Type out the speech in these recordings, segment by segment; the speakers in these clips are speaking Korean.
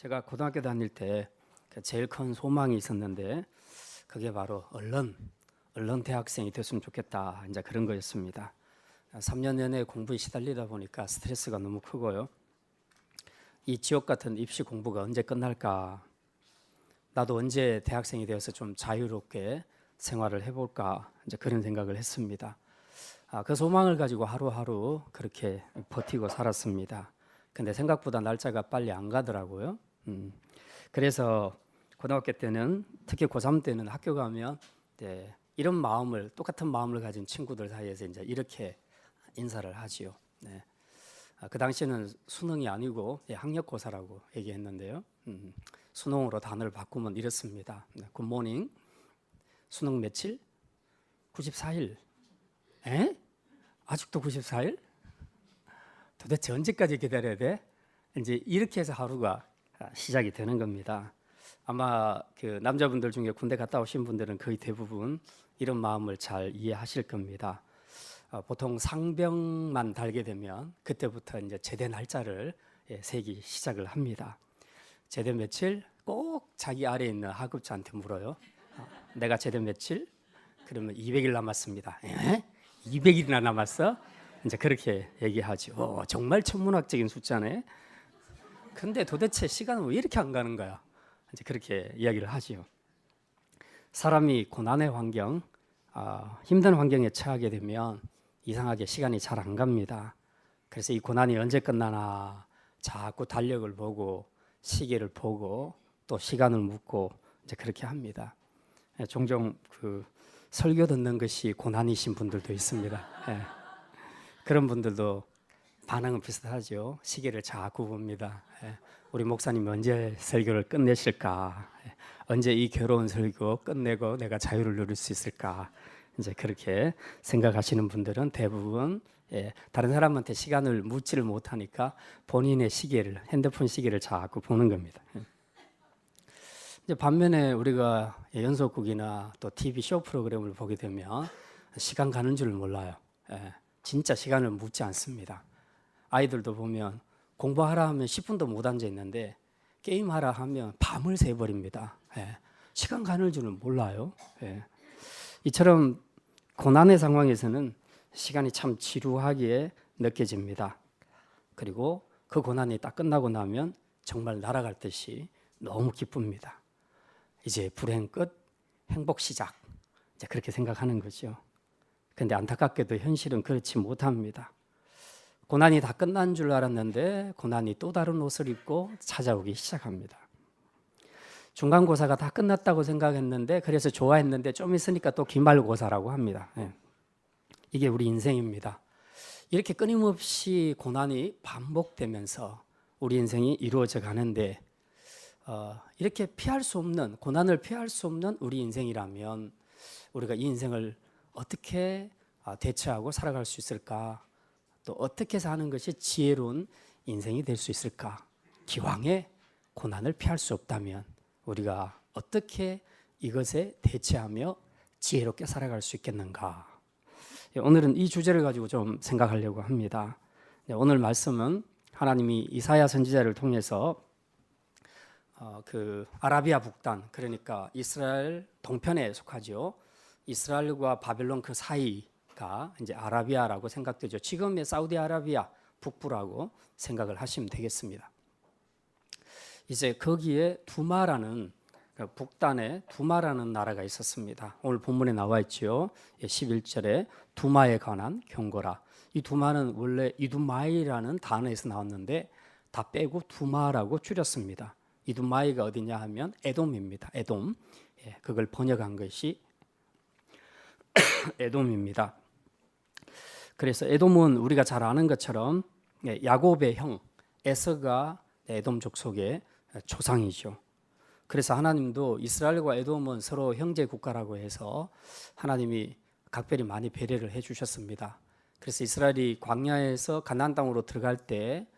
제가 고등학교 다닐 때 제일 큰 소망이 있었는데 그게 바로 언론 대학생이 됐으면 좋겠다, 이제 그런 거였습니다. 3년 내내 공부에 시달리다 보니까 스트레스가 너무 크고요. 이 지옥 같은 입시 공부가 언제 끝날까? 나도 언제 대학생이 되어서 좀 자유롭게 생활을 해볼까? 이제 그런 생각을 했습니다. 그 소망을 가지고 하루하루 그렇게 버티고 살았습니다. 근데 생각보다 날짜가 빨리 안 가더라고요. 그래서 고등학교 때는, 특히 고3 때는 학교 가면 이런 마음을, 똑같은 마음을 가진 친구들 사이에서 이제 이렇게 인사를 하지요. 네. 그 당시에는 수능이 아니고 학력고사라고 얘기했는데요. 수능으로 단어를 바꾸면 이렇습니다. 굿모닝. 수능 며칠? 94일. 에? 아직도 94일? 도대체 언제까지 기다려야 돼? 이제 이렇게 해서 하루가 시작이 되는 겁니다. 아마 그 남자분들 중에 군대 갔다 오신 분들은 거의 대부분 이런 마음을 잘 이해하실 겁니다. 보통 상병만 달게 되면 그때부터 이제 제대 날짜를 세기 시작을 합니다. 제대 며칠? 꼭 자기 아래에 있는 하급자한테 물어요. 내가 제대 며칠? 그러면 200일 남았습니다. 200일이나 남았어? 이제 그렇게 얘기하죠. 정말 천문학적인 숫자네. 근데 도대체 시간은 왜 이렇게 안 가는 거야? 이제 그렇게 이야기를 하지요. 사람이 고난의 환경, 힘든 환경에 처하게 되면 이상하게 시간이 잘 안 갑니다. 그래서 이 고난이 언제 끝나나 자꾸 달력을 보고 시계를 보고 또 시간을 묻고 이제 그렇게 합니다. 종종 그 설교 듣는 것이 고난이신 분들도 있습니다. 그런 분들도 반응은 비슷하죠. 시계를 자꾸 봅니다. 우리 목사님 언제 설교를 끝내실까? 언제 이 괴로운 설교 끝내고 내가 자유를 누릴 수 있을까? 이제 그렇게 생각하시는 분들은 대부분 다른 사람한테 시간을 묻지를 못하니까 본인의 시계를, 핸드폰 시계를 자꾸 보는 겁니다. 이제 반면에 우리가 연속극이나 또 TV 쇼 프로그램을 보게 되면 시간 가는 줄 몰라요. 진짜 시간을 묻지 않습니다. 아이들도 보면 공부하라 하면 10분도 못 앉아 있는데 게임하라 하면 밤을 새버립니다. 시간 가는 줄은 몰라요. 이처럼 고난의 상황에서는 시간이 참 지루하게 느껴집니다. 그리고 그 고난이 딱 끝나고 나면 정말 날아갈 듯이 너무 기쁩니다. 이제 불행 끝, 행복 시작. 이제 그렇게 생각하는 거죠. 그런데 안타깝게도 현실은 그렇지 못합니다. 고난이 다 끝난 줄 알았는데 고난이 또 다른 옷을 입고 찾아오기 시작합니다. 중간고사가 다 끝났다고 생각했는데, 그래서 좋아했는데 좀 있으니까 또 기말고사라고 합니다. 이게 우리 인생입니다. 이렇게 끊임없이 고난이 반복되면서 우리 인생이 이루어져 가는데, 이렇게 피할 수 없는, 고난을 피할 수 없는 우리 인생이라면 우리가 이 인생을 어떻게 대처하고 살아갈 수 있을까? 또 어떻게 사는 것이 지혜로운 인생이 될 수 있을까? 기왕에 고난을 피할 수 없다면 우리가 어떻게 이것에 대처하며 지혜롭게 살아갈 수 있겠는가? 오늘은 이 주제를 가지고 좀 생각하려고 합니다. 오늘 말씀은 하나님이 이사야 선지자를 통해서 그 아라비아 북단, 그러니까 이스라엘 동편에 속하죠. 이스라엘과 바벨론 그 사이가 이제 아라비아라고 생각되죠. 지금의 사우디아라비아 북부라고 생각을 하시면 되겠습니다. 이제 거기에 두마라는, 북단에 두마라는 나라가 있었습니다. 오늘 본문에 나와 있죠. 11절에 두마에 관한 경고라. 이 두마는 원래 이두마이라는 단어에서 나왔는데 다 빼고 두마라고 줄였습니다. 이두마이가 어디냐 하면 에돔입니다. 에돔. 그걸 번역한 것이 에돔입니다. 그래서 에돔은 우리가 잘 아는 것처럼 야곱의 형 에서가 에돔 족속의 조상이죠. 그래서 하나님도 이스라엘과 에돔은 서로 형제 국가라고 해서 하나님이 각별히 많이 배려를 해주셨습니다. 그래서 이스라엘이 광야에서 가나안 땅으로 들어갈 때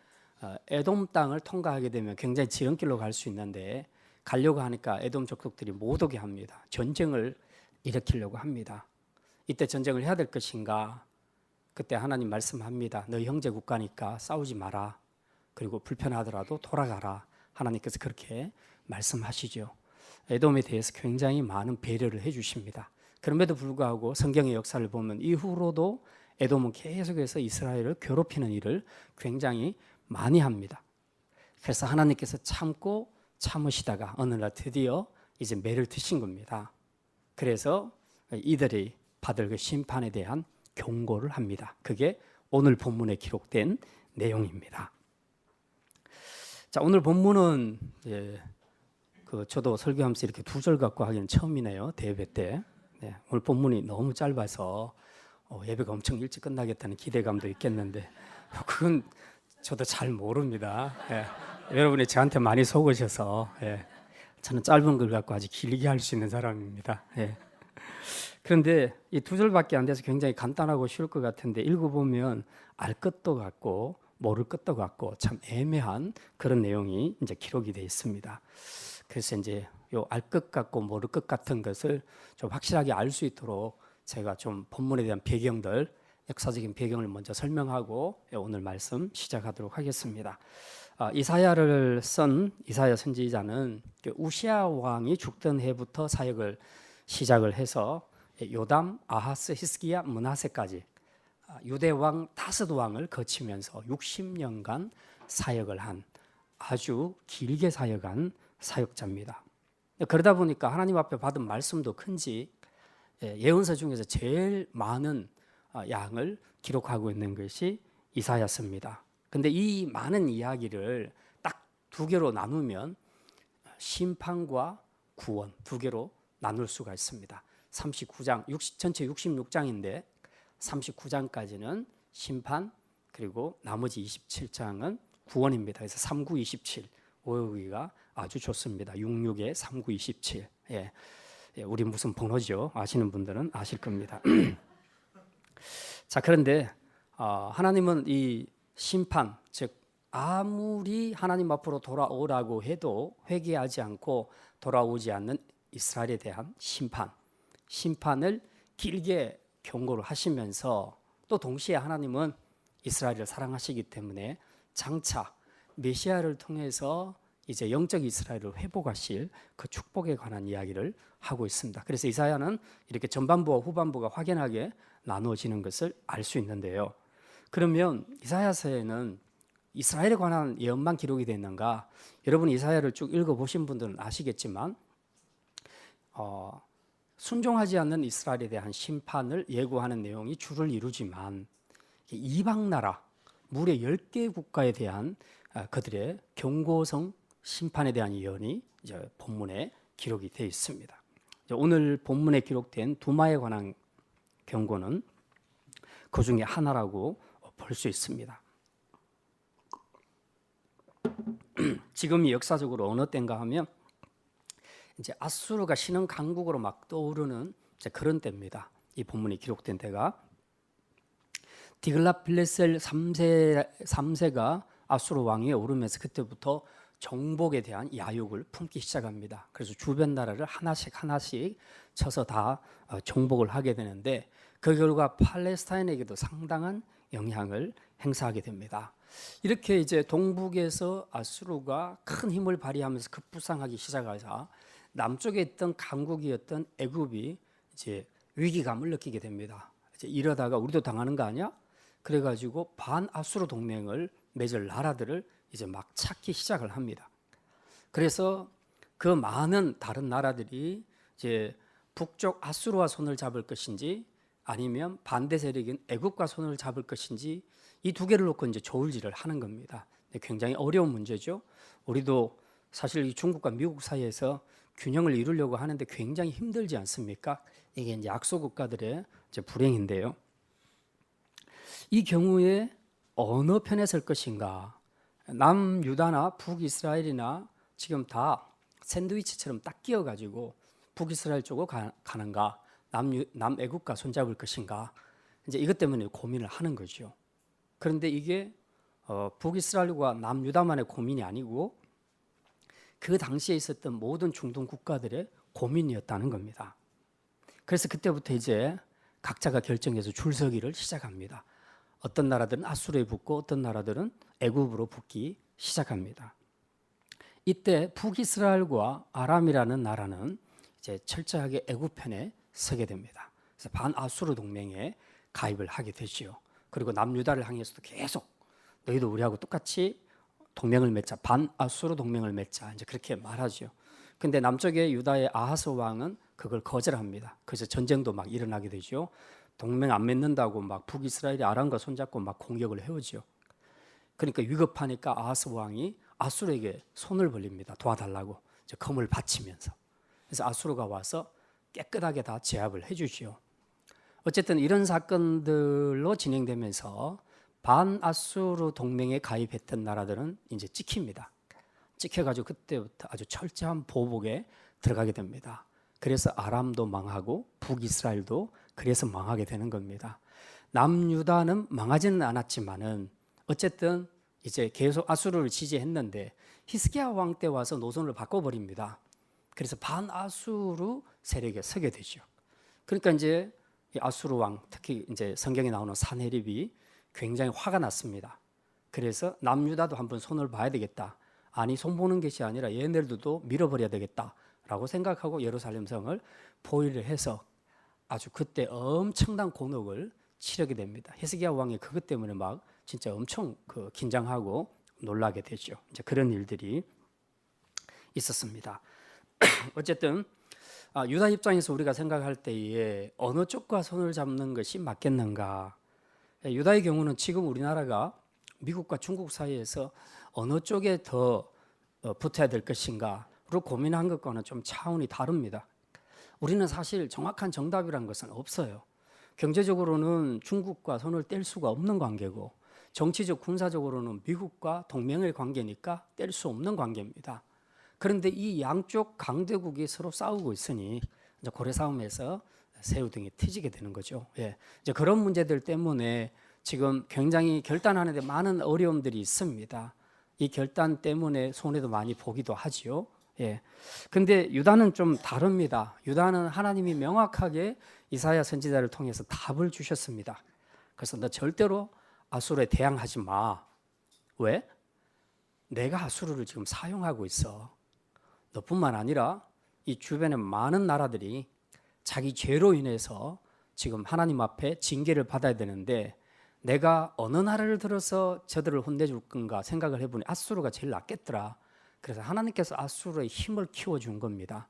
에돔 땅을 통과하게 되면 굉장히 지름길로 갈 수 있는데, 가려고 하니까 에돔 족속들이 못 오게 합니다. 전쟁을 일으키려고 합니다. 이때 전쟁을 해야 될 것인가? 그때 하나님 말씀합니다. 너희 형제 국가니까 싸우지 마라. 그리고 불편하더라도 돌아가라. 하나님께서 그렇게 말씀하시죠. 에돔에 대해서 굉장히 많은 배려를 해주십니다. 그럼에도 불구하고 성경의 역사를 보면 이후로도 에돔은 계속해서 이스라엘을 괴롭히는 일을 굉장히 많이 합니다. 그래서 하나님께서 참고 참으시다가 어느 날 드디어 이제 매를 드신 겁니다. 그래서 이들이 받을 그 심판에 대한 경고를 합니다. 그게 오늘 본문에 기록된 내용입니다. 자, 오늘 본문은 저도 설교하면서 이렇게 두 절 갖고 하기는 처음이네요. 대예배 때. 오늘 본문이 너무 짧아서 예배가 엄청 일찍 끝나겠다는 기대감도 있겠는데 그건 저도 잘 모릅니다. 여러분이 저한테 많이 속으셔서 저는 짧은 글 갖고 아주 길게 할 수 있는 사람입니다. 그런데 이 두 절밖에 안 돼서 굉장히 간단하고 쉬울 것 같은데 읽어보면 알 것도 같고 모를 것도 같고 참 애매한 그런 내용이 이제 기록이 되어 있습니다. 그래서 이제 요 알 것 같고 모를 것 같은 것을 좀 확실하게 알 수 있도록 제가 좀 본문에 대한 배경들, 역사적인 배경을 먼저 설명하고 오늘 말씀 시작하도록 하겠습니다. 이사야를 쓴 이사야 선지자는 우시야 왕이 죽던 해부터 사역을 시작을 해서 요담, 아하스, 히스기야, 므낫세까지 유대 왕 다섯 왕을 거치면서 60년간 사역을 한 아주 길게 사역한 사역자입니다. 그러다 보니까 하나님 앞에 받은 말씀도 큰지 예언서 중에서 제일 많은 양을 기록하고 있는 것이 이사야서입니다. 근데 이 많은 이야기를 딱 두 개로 나누면 심판과 구원 두 개로 나눌 수가 있습니다. 39장, 전체 66장인데 39장까지는 심판, 그리고 나머지 27장은 구원입니다. 그래서 3927 외우기가 아주 좋습니다. 66에 3927. 우리 무슨 번호죠? 아시는 분들은 아실 겁니다. 자, 그런데 하나님은 이 심판, 즉 아무리 하나님 앞으로 돌아오라고 해도 회개하지 않고 돌아오지 않는 이스라엘에 대한 심판을 길게 경고를 하시면서 또 동시에 하나님은 이스라엘을 사랑하시기 때문에 장차 메시아를 통해서 이제 영적 이스라엘을 회복하실 그 축복에 관한 이야기를 하고 있습니다. 그래서 이사야는 이렇게 전반부와 후반부가 확연하게 나누어지는 것을 알 수 있는데요. 그러면 이사야서에는 이스라엘에 관한 예언만 기록이 되어 있는가? 여러분 이사야를 쭉 읽어보신 분들은 아시겠지만 순종하지 않는 이스라엘에 대한 심판을 예고하는 내용이 주를 이루지만 이방 나라 무려 10개 국가에 대한 그들의 경고성 심판에 대한 예언이 이제 본문에 기록이 되어 있습니다. 오늘 본문에 기록된 두마에 관한 경고는 그 중에 하나라고 볼 수 있습니다. 지금이 역사적으로 어느 때인가 하면 이제 아수르가 신흥 강국으로 막 떠오르는 이제 그런 때입니다. 이 본문이 기록된 때가 디글랏필레셀 3세가 아수르 왕위에 오르면서 그때부터 정복에 대한 야욕을 품기 시작합니다. 그래서 주변 나라를 하나씩 쳐서 다 정복을 하게 되는데 그 결과 팔레스타인에게도 상당한 영향을 행사하게 됩니다. 이렇게 이제 동북에서 아수르가 큰 힘을 발휘하면서 급부상하기 시작하자 남쪽에 있던 강국이었던 애굽이 이제 위기감을 느끼게 됩니다. 이제 이러다가 우리도 당하는 거 아니야? 그래가지고 반아수르 동맹을 맺을 나라들을 이제 막 찾기 시작을 합니다. 그래서 그 많은 다른 나라들이 이제 북쪽 아수르와 손을 잡을 것인지 아니면 반대 세력인 애굽과 손을 잡을 것인지 이 두 개를 놓고 이제 조울질을 하는 겁니다. 굉장히 어려운 문제죠. 우리도 사실 이 중국과 미국 사이에서 균형을 이루려고 하는데 굉장히 힘들지 않습니까? 이게 이제 약소 국가들의 이제 불행인데요. 이 경우에 어느 편에 설 것인가? 남유다나 북이스라엘이나 지금 다 샌드위치처럼 딱 끼어가지고 북이스라엘 쪽으로 가는가? 남애국과 손잡을 것인가? 이제 이것 때문에 고민을 하는 거죠. 그런데 이게 북이스라엘과 남유다만의 고민이 아니고 그 당시에 있었던 모든 중동 국가들의 고민이었다는 겁니다. 그래서 그때부터 이제 각자가 결정해서 줄서기를 시작합니다. 어떤 나라들은 아수르에 붙고 어떤 나라들은 애굽으로 붙기 시작합니다. 이때 북이스라엘과 아람이라는 나라는 이제 철저하게 애굽편에 서게 됩니다. 그래서 반아수르 동맹에 가입을 하게 되지요. 그리고 남유다를 향해서도 계속 너희도 우리하고 똑같이 동맹을 맺자, 반아수르 동맹을 맺자, 이제 그렇게 말하죠. 근데 남쪽의 유다의 아하스 왕은 그걸 거절합니다. 그래서 전쟁도 막 일어나게 되죠. 동맹 안 맺는다고 막 북이스라엘이 아람과 손잡고 막 공격을 해오죠. 그러니까 위급하니까 아하스 왕이 아수르에게 손을 벌립니다. 도와달라고 이제 검을 바치면서. 그래서 아수르가 와서 깨끗하게 다 제압을 해주지요. 어쨌든 이런 사건들로 진행되면서 반아수르 동맹에 가입했던 나라들은 이제 찍힙니다. 찍혀가지고 그때부터 아주 철저한 보복에 들어가게 됩니다. 그래서 아람도 망하고 북이스라엘도 그래서 망하게 되는 겁니다. 남유다는 망하지는 않았지만은 어쨌든 이제 계속 아수르를 지지했는데 히스기야 왕 때 와서 노선을 바꿔버립니다. 그래서 반아수르 세력에 서게 되죠. 그러니까 이제 이 아수르 왕, 특히 이제 성경에 나오는 사네립이 굉장히 화가 났습니다. 그래서 남유다도 한번 손을 봐야 되겠다. 아니 손 보는 것이 아니라 얘네들도 밀어버려야 되겠다라고 생각하고 예루살렘 성을 포위를 해서 아주 그때 엄청난 곤혹을 치르게 됩니다. 히스기야 왕이 그것 때문에 막 진짜 엄청 긴장하고 놀라게 되죠. 이제 그런 일들이 있었습니다. 어쨌든 유다 입장에서 우리가 생각할 때에 어느 쪽과 손을 잡는 것이 맞겠는가? 유다의 경우는 지금 우리나라가 미국과 중국 사이에서 어느 쪽에 더 붙어야 될 것인가로 고민한 것과는 좀 차원이 다릅니다. 우리는 사실 정확한 정답이라는 것은 없어요. 경제적으로는 중국과 손을 뗄 수가 없는 관계고 정치적 군사적으로는 미국과 동맹의 관계니까 뗄 수 없는 관계입니다. 그런데 이 양쪽 강대국이 서로 싸우고 있으니 이제 고래 싸움에서 새우등이 트지게 되는 거죠. 예. 이제 그런 문제들 때문에 지금 굉장히 결단하는데 많은 어려움들이 있습니다. 이 결단 때문에 손해도 많이 보기도 하지요. 예. 근데 유다는 좀 다릅니다. 유다는 하나님이 명확하게 이사야 선지자를 통해서 답을 주셨습니다. 그래서 너 절대로 아수르에 대항하지 마. 왜? 내가 아수르를 지금 사용하고 있어. 너뿐만 아니라 이 주변의 많은 나라들이 자기 죄로 인해서 지금 하나님 앞에 징계를 받아야 되는데 내가 어느 나라를 들어서 저들을 혼내줄 건가 생각을 해보니 아수르가 제일 낫겠더라. 그래서 하나님께서 아수르의 힘을 키워준 겁니다.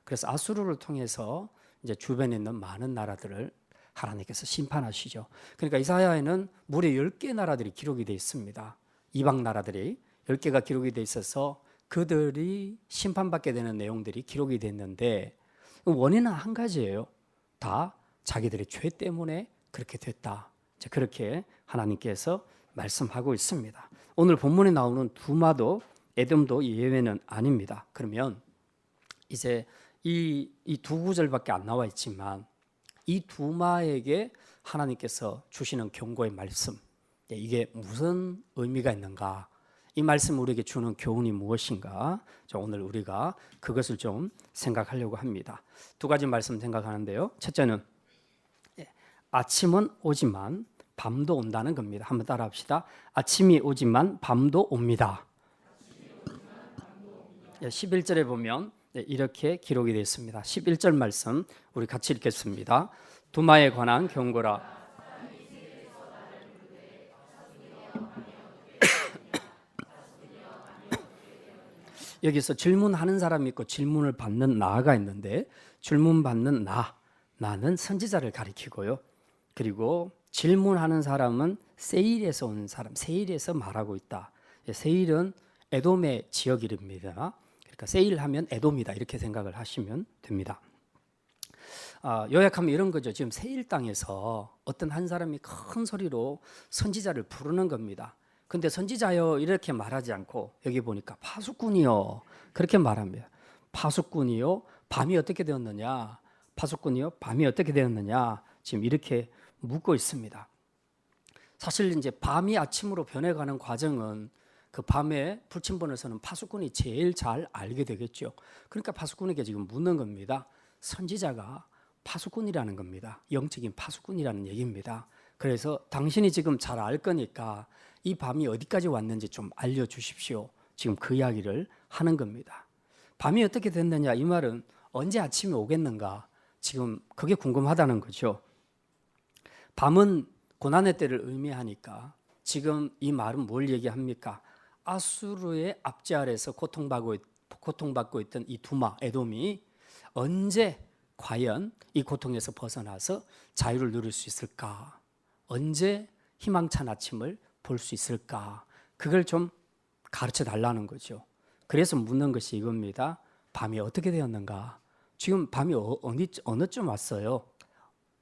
그래서 아수르를 통해서 이제 주변에 있는 많은 나라들을 하나님께서 심판하시죠. 그러니까 이사야에는 무려 10개 나라들이 기록이 되어 있습니다. 이방 나라들이 10개가 기록이 되어 있어서 그들이 심판받게 되는 내용들이 기록이 됐는데 원인은 한 가지예요. 다 자기들의 죄 때문에 그렇게 됐다. 그렇게 하나님께서 말씀하고 있습니다. 오늘 본문에 나오는 두마도 에돔도 예외는 아닙니다. 그러면 이제 이 두 구절밖에 안 나와 있지만 이 두마에게 하나님께서 주시는 경고의 말씀, 이게 무슨 의미가 있는가? 이 말씀 우리에게 주는 교훈이 무엇인가? 오늘 우리가 그것을 좀 생각하려고 합니다. 두 가지 말씀 생각하는데요. 첫째는 아침은 오지만 밤도 온다는 겁니다. 한번 따라합시다. 아침이 오지만 밤도 옵니다. 11절에 보면 이렇게 기록이 되어 있습니다. 11절 말씀 우리 같이 읽겠습니다. 두마에 관한 경고라. 여기서 질문하는 사람이 있고 질문을 받는 나가 있는데 질문받는 나는 선지자를 가리키고요. 그리고 질문하는 사람은 세일에서 온 사람, 세일에서 말하고 있다. 세일은 에돔의 지역 이름입니다. 그러니까 세일하면 에돔이다 이렇게 생각을 하시면 됩니다. 요약하면 이런 거죠. 지금 세일 땅에서 어떤 한 사람이 큰 소리로 선지자를 부르는 겁니다. 근데 선지자여 이렇게 말하지 않고 여기 보니까 파수꾼이요 그렇게 말합니다. 파수꾼이요 밤이 어떻게 되었느냐, 파수꾼이요 밤이 어떻게 되었느냐, 지금 이렇게 묻고 있습니다. 사실 이제 밤이 아침으로 변해가는 과정은 그 밤에 불침번을 서는 파수꾼이 제일 잘 알게 되겠죠. 그러니까 파수꾼에게 지금 묻는 겁니다. 선지자가 파수꾼이라는 겁니다. 영적인 파수꾼이라는 얘기입니다. 그래서 당신이 지금 잘 알 거니까 이 밤이 어디까지 왔는지 좀 알려주십시오. 지금 그 이야기를 하는 겁니다. 밤이 어떻게 됐느냐, 이 말은 언제 아침이 오겠는가, 지금 그게 궁금하다는 거죠. 밤은 고난의 때를 의미하니까 지금 이 말은 뭘 얘기합니까? 아수르의 압제 아래서 고통받고 있던 이 두마, 에돔이 언제 과연 이 고통에서 벗어나서 자유를 누릴 수 있을까? 언제 희망찬 아침을 볼 수 있을까? 그걸 좀 가르쳐 달라는 거죠. 그래서 묻는 것이 이겁니다. 밤이 어떻게 되었는가? 지금 밤이 어느쯤 왔어요?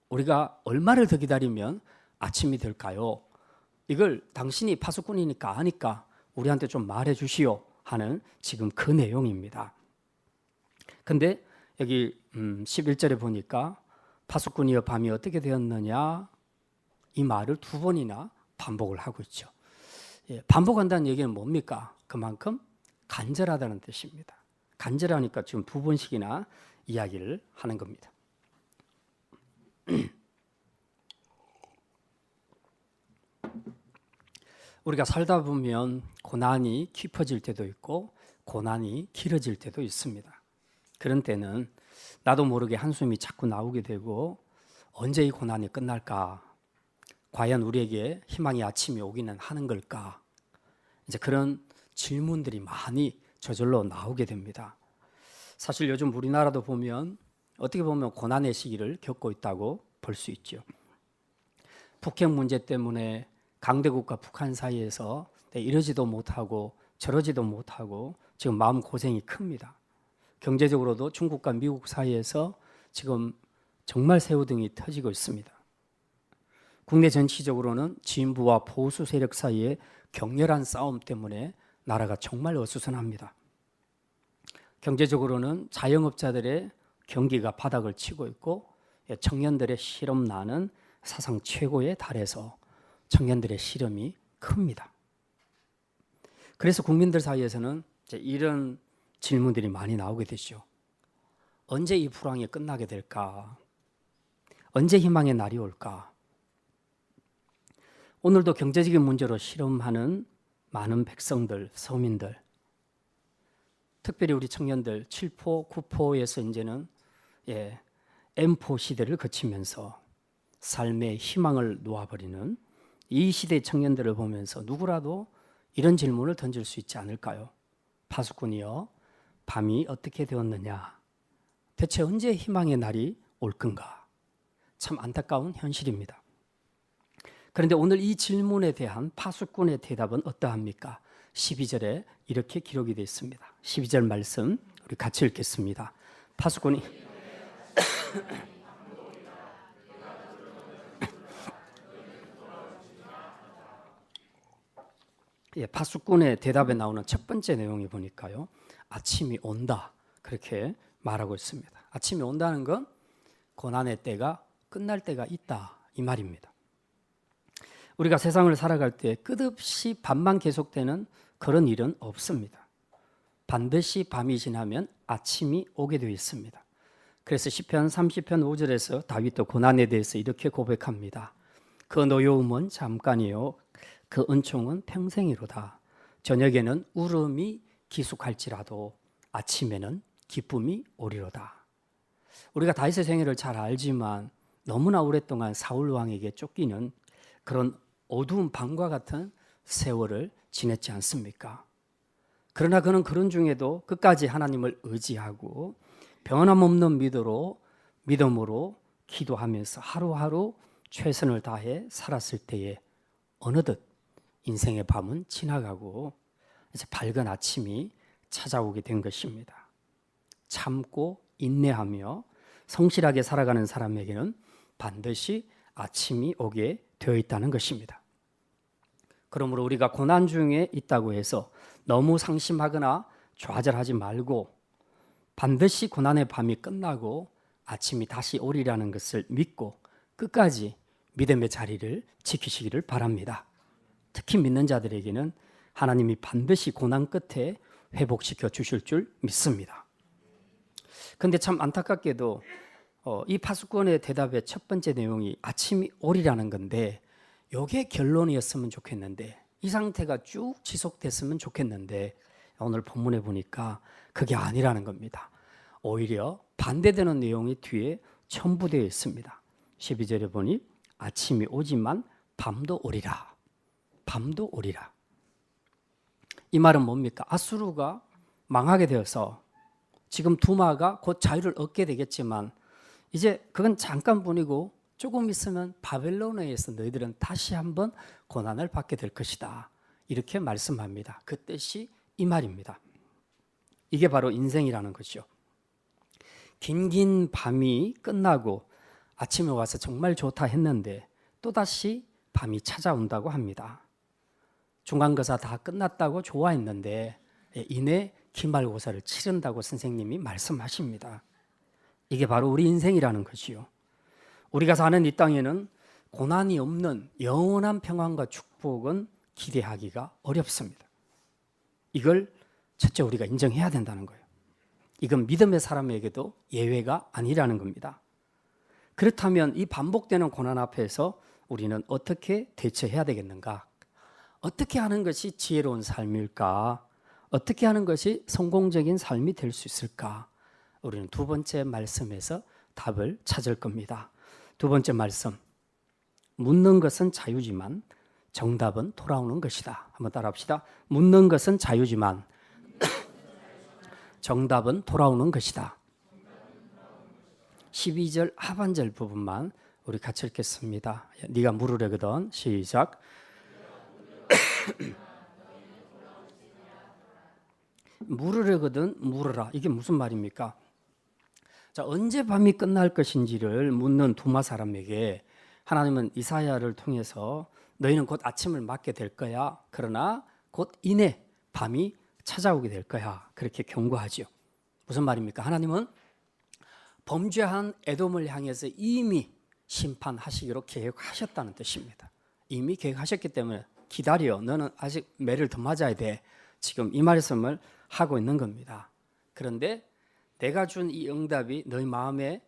우리가 얼마를 더 기다리면 아침이 될까요? 이걸 당신이 파수꾼이니까 아니까 우리한테 좀 말해 주시오 하는 지금 그 내용입니다. 근데 여기 11절에 보니까 파수꾼이여 밤이 어떻게 되었느냐, 이 말을 두 번이나 반복을 하고 있죠. 반복한다는 얘기는 뭡니까? 그만큼 간절하다는 뜻입니다. 간절하니까 지금 두 번씩이나 이야기를 하는 겁니다. 우리가 살다 보면 고난이 깊어질 때도 있고 고난이 길어질 때도 있습니다. 그런 때는 나도 모르게 한숨이 자꾸 나오게 되고 언제 이 고난이 끝날까? 과연 우리에게 희망의 아침이 오기는 하는 걸까? 이제 그런 질문들이 많이 저절로 나오게 됩니다. 사실 요즘 우리나라도 보면 어떻게 보면 고난의 시기를 겪고 있다고 볼 수 있죠. 북핵 문제 때문에 강대국과 북한 사이에서 이러지도 못하고 저러지도 못하고 지금 마음 고생이 큽니다. 경제적으로도 중국과 미국 사이에서 지금 정말 새우등이 터지고 있습니다. 국내 전체적으로는 진보와 보수 세력 사이의 격렬한 싸움 때문에 나라가 정말 어수선합니다. 경제적으로는 자영업자들의 경기가 바닥을 치고 있고 청년들의 실업난은 사상 최고에 달해서 청년들의 시름이 큽니다. 그래서 국민들 사이에서는 이런 질문들이 많이 나오게 되죠. 언제 이 불황이 끝나게 될까? 언제 희망의 날이 올까? 오늘도 경제적인 문제로 실험하는 많은 백성들, 서민들, 특별히 우리 청년들 7포, 9포에서 이제는 M포 시대를 거치면서 삶의 희망을 놓아버리는 이 시대 청년들을 보면서 누구라도 이런 질문을 던질 수 있지 않을까요? 파수꾼이여, 밤이 어떻게 되었느냐? 대체 언제 희망의 날이 올 건가? 참 안타까운 현실입니다. 그런데 오늘 이 질문에 대한 파수꾼의 대답은 어떠합니까? 12절에 이렇게 기록이 되어 있습니다. 12절 말씀 우리 같이 읽겠습니다. 파수꾼이 파수꾼의 대답에 나오는 첫 번째 내용이 보니까요, 아침이 온다 그렇게 말하고 있습니다. 아침이 온다는 건 고난의 때가 끝날 때가 있다 이 말입니다. 우리가 세상을 살아갈 때 끝없이 밤만 계속되는 그런 일은 없습니다. 반드시 밤이 지나면 아침이 오게 되어 있습니다. 그래서 시편 30편 5절에서 다윗도 고난에 대해서 이렇게 고백합니다. 그 노여움은 잠깐이요 그 은총은 평생이로다. 저녁에는 울음이 기숙할지라도 아침에는 기쁨이 오리로다. 우리가 다윗의 생애를 잘 알지만 너무나 오랫동안 사울 왕에게 쫓기는 그런 어두운 밤과 같은 세월을 지냈지 않습니까? 그러나 그는 그런 중에도 끝까지 하나님을 의지하고 변함없는 믿음으로 기도하면서 하루하루 최선을 다해 살았을 때에 어느덧 인생의 밤은 지나가고 이제 밝은 아침이 찾아오게 된 것입니다. 참고 인내하며 성실하게 살아가는 사람에게는 반드시 아침이 오게 되어 있다는 것입니다. 그러므로 우리가 고난 중에 있다고 해서 너무 상심하거나 좌절하지 말고 반드시 고난의 밤이 끝나고 아침이 다시 오리라는 것을 믿고 끝까지 믿음의 자리를 지키시기를 바랍니다. 특히 믿는 자들에게는 하나님이 반드시 고난 끝에 회복시켜 주실 줄 믿습니다. 그런데 참 안타깝게도 이 파수꾼의 대답의 첫 번째 내용이 아침이 오리라는 건데 이게 결론이었으면 좋겠는데 이 상태가 쭉 지속됐으면 좋겠는데 오늘 본문에 보니까 그게 아니라는 겁니다. 오히려 반대되는 내용이 뒤에 첨부되어 있습니다. 12절에 보니 아침이 오지만 밤도 오리라. 밤도 오리라. 이 말은 뭡니까? 아수르가 망하게 되어서 지금 두마가 곧 자유를 얻게 되겠지만 이제 그건 잠깐뿐이고 조금 있으면 바벨론에 의해서 너희들은 다시 한번 고난을 받게 될 것이다. 이렇게 말씀합니다. 그 뜻이 이 말입니다. 이게 바로 인생이라는 거죠. 긴긴 밤이 끝나고 아침에 와서 정말 좋다 했는데 또다시 밤이 찾아온다고 합니다. 중간고사 다 끝났다고 좋아했는데 이내 기말고사를 치른다고 선생님이 말씀하십니다. 이게 바로 우리 인생이라는 것이요. 우리가 사는 이 땅에는 고난이 없는 영원한 평안과 축복은 기대하기가 어렵습니다. 이걸 첫째 우리가 인정해야 된다는 거예요. 이건 믿음의 사람에게도 예외가 아니라는 겁니다. 그렇다면 이 반복되는 고난 앞에서 우리는 어떻게 대처해야 되겠는가? 어떻게 하는 것이 지혜로운 삶일까? 어떻게 하는 것이 성공적인 삶이 될 수 있을까? 우리는 두 번째 말씀에서 답을 찾을 겁니다. 두 번째 말씀, 묻는 것은 자유지만 정답은 돌아오는 것이다. 한번 따라합시다. 묻는 것은 자유지만 정답은 돌아오는 것이다. 12절 하반절 부분만 우리 같이 읽겠습니다. 네가 물으려거든. 시작. 물으려거든 물으라. 이게 무슨 말입니까? 자, 언제 밤이 끝날 것인지를 묻는 두마 사람에게 하나님은 이사야를 통해서 너희는 곧 아침을 맞게 될 거야. 그러나 곧 이내 밤이 찾아오게 될 거야. 그렇게 경고하죠. 무슨 말입니까? 하나님은 범죄한 에돔을 향해서 이미 심판하시기로 계획하셨다는 뜻입니다. 이미 계획하셨기 때문에 기다려. 너는 아직 매를 더 맞아야 돼. 지금 이 말씀을 하고 있는 겁니다. 그런데 내가 준 이 응답이 너희 마음에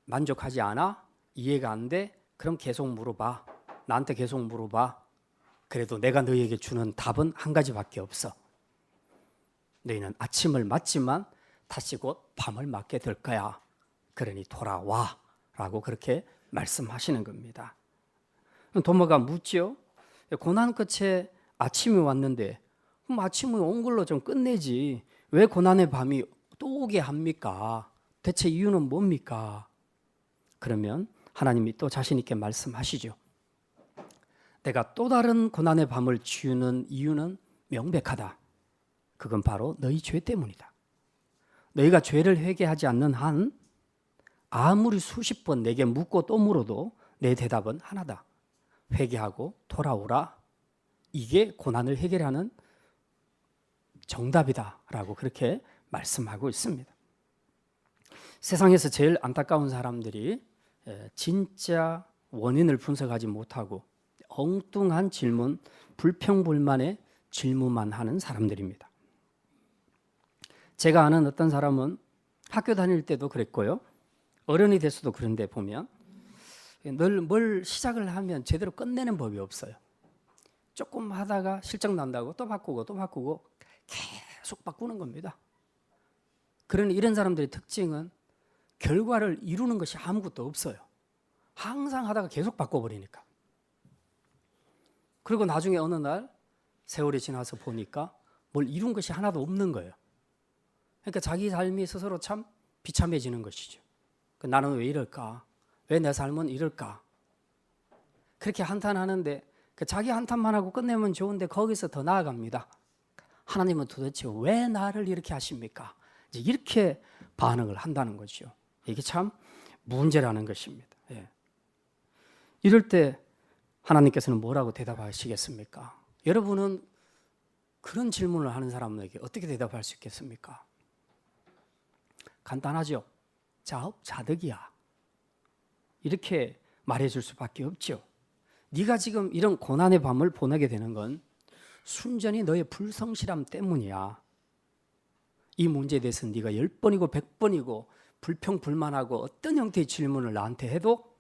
만족하지 않아? 이해가 안 돼? 그럼 계속 물어봐. 나한테 계속 물어봐. 그래도 내가 너희에게 주는 답은 한 가지밖에 없어. 너희는 아침을 맞지만 다시 곧 밤을 맞게 될 거야. 그러니 돌아와 라고 그렇게 말씀하시는 겁니다. 도마가 묻죠. 고난 끝에 아침이 왔는데 그럼 아침이 온 걸로 좀 끝내지 왜 고난의 밤이 또 오게 합니까? 대체 이유는 뭡니까? 그러면 하나님이 또 자신 있게 말씀하시죠. 내가 또 다른 고난의 밤을 지우는 이유는 명백하다. 그건 바로 너희 죄 때문이다. 너희가 죄를 회개하지 않는 한 아무리 수십 번 내게 묻고 또 물어도 내 대답은 하나다. 회개하고 돌아오라. 이게 고난을 해결하는 정답이다 라고 그렇게 말씀하고 있습니다. 세상에서 제일 안타까운 사람들이 진짜 원인을 분석하지 못하고 엉뚱한 질문, 불평불만의 질문만 하는 사람들입니다. 제가 아는 어떤 사람은 학교 다닐 때도 그랬고요. 어른이 돼서도 그런데 보면 늘 뭘 시작을 하면 제대로 끝내는 법이 없어요. 조금 하다가 실적 난다고 또 바꾸고 또 바꾸고 계속 바꾸는 겁니다. 그런 이런 사람들의 특징은 결과를 이루는 것이 아무것도 없어요. 항상 하다가 계속 바꿔버리니까. 그리고 나중에 어느 날 세월이 지나서 보니까 뭘 이룬 것이 하나도 없는 거예요. 그러니까 자기 삶이 스스로 참 비참해지는 것이죠. 나는 왜 이럴까? 왜 내 삶은 이럴까? 그렇게 한탄하는데 자기 한탄만 하고 끝내면 좋은데 거기서 더 나아갑니다. 하나님은 도대체 왜 나를 이렇게 하십니까? 이제 이렇게 반응을 한다는 거죠. 이게 참 문제라는 것입니다. 예. 이럴 때 하나님께서는 뭐라고 대답하시겠습니까? 여러분은 그런 질문을 하는 사람에게 어떻게 대답할 수 있겠습니까? 간단하죠. 자업자득이야. 이렇게 말해줄 수밖에 없죠. 네가 지금 이런 고난의 밤을 보내게 되는 건 순전히 너의 불성실함 때문이야. 이 문제에 대해서 네가 10번이고 100번이고 불평불만하고 어떤 형태의 질문을 나한테 해도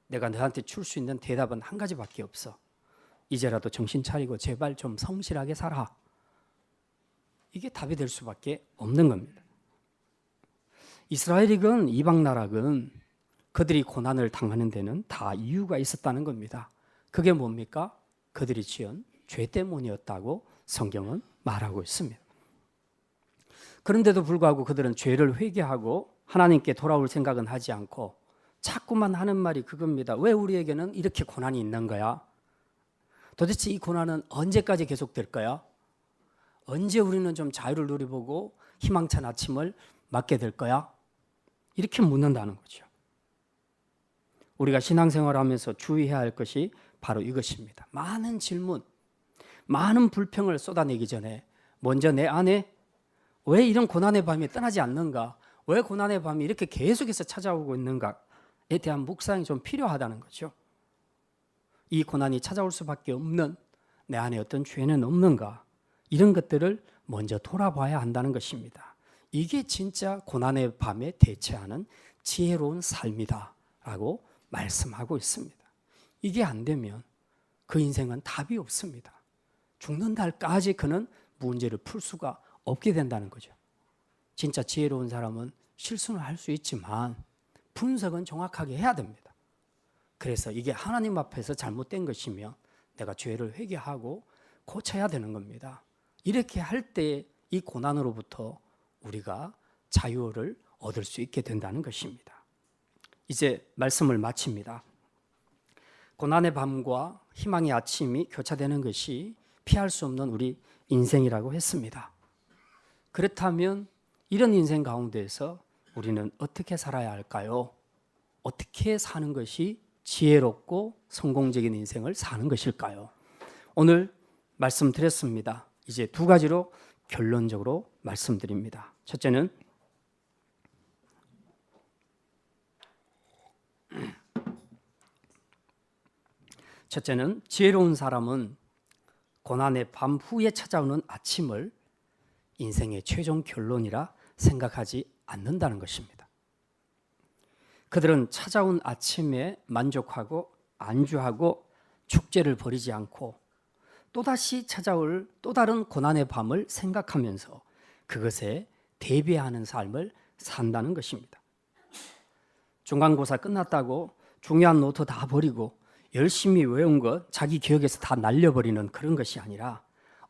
내가 너한테 줄 수 있는 대답은 한 가지밖에 없어. 이제라도 정신 차리고 제발 좀 성실하게 살아. 이게 답이 될 수밖에 없는 겁니다. 이스라엘이건 이방 나라건 그들이 고난을 당하는 데는 다 이유가 있었다는 겁니다. 그게 뭡니까? 그들이 지은 죄 때문이었다고 성경은 말하고 있습니다. 그런데도 불구하고 그들은 죄를 회개하고 하나님께 돌아올 생각은 하지 않고 자꾸만 하는 말이 그겁니다. 왜 우리에게는 이렇게 고난이 있는 거야? 도대체 이 고난은 언제까지 계속될 거야? 언제 우리는 좀 자유를 누려보고 희망찬 아침을 맞게 될 거야? 이렇게 묻는다는 거죠. 우리가 신앙생활하면서 주의해야 할 것이 바로 이것입니다. 많은 질문, 많은 불평을 쏟아내기 전에 먼저 내 안에 왜 이런 고난의 밤이 떠나지 않는가? 왜 고난의 밤이 이렇게 계속해서 찾아오고 있는가에 대한 묵상이 좀 필요하다는 거죠. 이 고난이 찾아올 수밖에 없는 내 안에 어떤 죄는 없는가? 이런 것들을 먼저 돌아봐야 한다는 것입니다. 이게 진짜 고난의 밤에 대처하는 지혜로운 삶이다라고 말씀하고 있습니다. 이게 안 되면 그 인생은 답이 없습니다. 죽는 날까지 그는 문제를 풀 수가 없게 된다는 거죠. 진짜 지혜로운 사람은 실수는 할 수 있지만 분석은 정확하게 해야 됩니다. 그래서 이게 하나님 앞에서 잘못된 것이면 내가 죄를 회개하고 고쳐야 되는 겁니다. 이렇게 할 때 이 고난으로부터 우리가 자유를 얻을 수 있게 된다는 것입니다. 이제 말씀을 마칩니다. 고난의 밤과 희망의 아침이 교차되는 것이 피할 수 없는 우리 인생이라고 했습니다. 그렇다면 이런 인생 가운데서 우리는 어떻게 살아야 할까요? 어떻게 사는 것이 지혜롭고 성공적인 인생을 사는 것일까요? 오늘 말씀드렸습니다. 이제 두 가지로 결론적으로 말씀드립니다. 첫째는 지혜로운 사람은 고난의 밤 후에 찾아오는 아침을 인생의 최종 결론이라 생각하지 않는다는 것입니다. 그들은 찾아온 아침에 만족하고 안주하고 축제를 벌이지 않고 또다시 찾아올 또 다른 고난의 밤을 생각하면서 그것에 대비하는 삶을 산다는 것입니다. 중간고사 끝났다고 중요한 노트 다 버리고 열심히 외운 것 자기 기억에서 다 날려버리는 그런 것이 아니라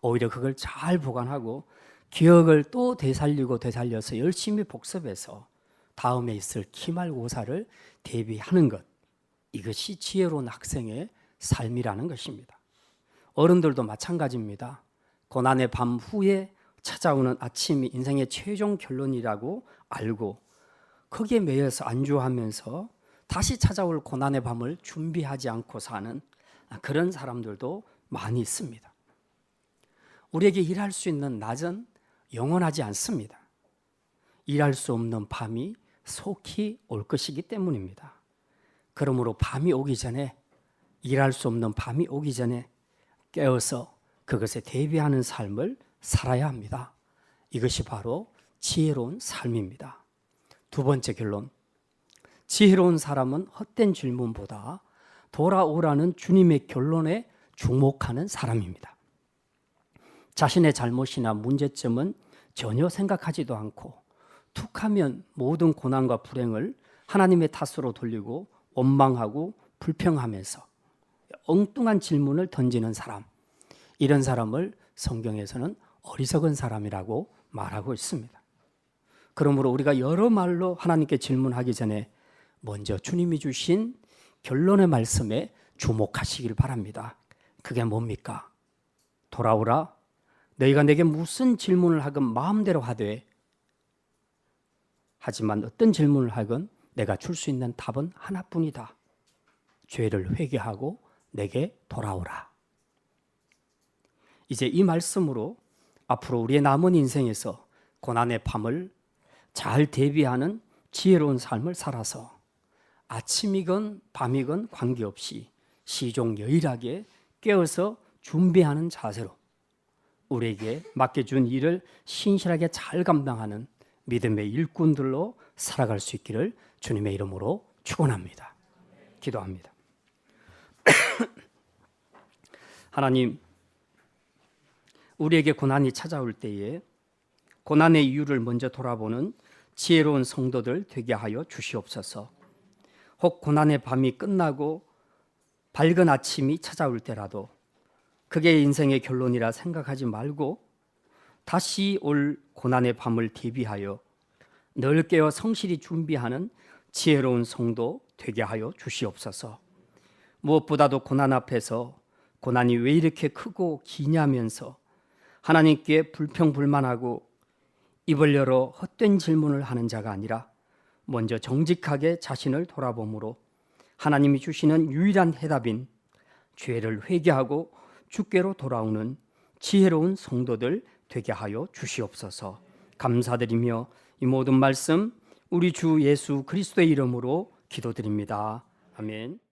오히려 그걸 잘 보관하고 기억을 또 되살려서 열심히 복습해서 다음에 있을 기말고사를 대비하는 것, 이것이 지혜로운 학생의 삶이라는 것입니다. 어른들도 마찬가지입니다. 고난의 밤 후에 찾아오는 아침이 인생의 최종 결론이라고 알고 거기에 매여서 안주하면서 다시 찾아올 고난의 밤을 준비하지 않고 사는 그런 사람들도 많이 있습니다. 우리에게 일할 수 있는 낮은 영원하지 않습니다. 일할 수 없는 밤이 속히 올 것이기 때문입니다. 그러므로 밤이 오기 전에, 일할 수 없는 밤이 오기 전에 깨어서 그것에 대비하는 삶을 살아야 합니다. 이것이 바로 지혜로운 삶입니다. 두 번째 결론, 지혜로운 사람은 헛된 질문보다 돌아오라는 주님의 결론에 주목하는 사람입니다. 자신의 잘못이나 문제점은 전혀 생각하지도 않고 툭하면 모든 고난과 불행을 하나님의 탓으로 돌리고 원망하고 불평하면서 엉뚱한 질문을 던지는 사람, 이런 사람을 성경에서는 어리석은 사람이라고 말하고 있습니다. 그러므로 우리가 여러 말로 하나님께 질문하기 전에 먼저 주님이 주신 결론의 말씀에 주목하시길 바랍니다. 그게 뭡니까? 돌아오라. 너희가 내게 무슨 질문을 하건 마음대로 하되, 하지만 어떤 질문을 하건 내가 줄 수 있는 답은 하나뿐이다. 죄를 회개하고 내게 돌아오라. 이제 이 말씀으로 앞으로 우리의 남은 인생에서 고난의 밤을 잘 대비하는 지혜로운 삶을 살아서 아침이건 밤이건 관계없이 시종여일하게 깨어서 준비하는 자세로 우리에게 맡겨준 일을 신실하게 잘 감당하는 믿음의 일꾼들로 살아갈 수 있기를 주님의 이름으로 축원합니다. 기도합니다. 하나님, 우리에게 고난이 찾아올 때에 고난의 이유를 먼저 돌아보는 지혜로운 성도들 되게 하여 주시옵소서. 혹 고난의 밤이 끝나고 밝은 아침이 찾아올 때라도 그게 인생의 결론이라 생각하지 말고 다시 올 고난의 밤을 대비하여 늘 깨어 성실히 준비하는 지혜로운 성도 되게 하여 주시옵소서. 무엇보다도 고난 앞에서 고난이 왜 이렇게 크고 기냐면서 하나님께 불평불만하고 입을 열어 헛된 질문을 하는 자가 아니라 먼저 정직하게 자신을 돌아보므로 하나님이 주시는 유일한 해답인 죄를 회개하고 주께로 돌아오는 지혜로운 성도들 되게 하여 주시옵소서. 감사드리며 이 모든 말씀 우리 주 예수 그리스도의 이름으로 기도드립니다. 아멘.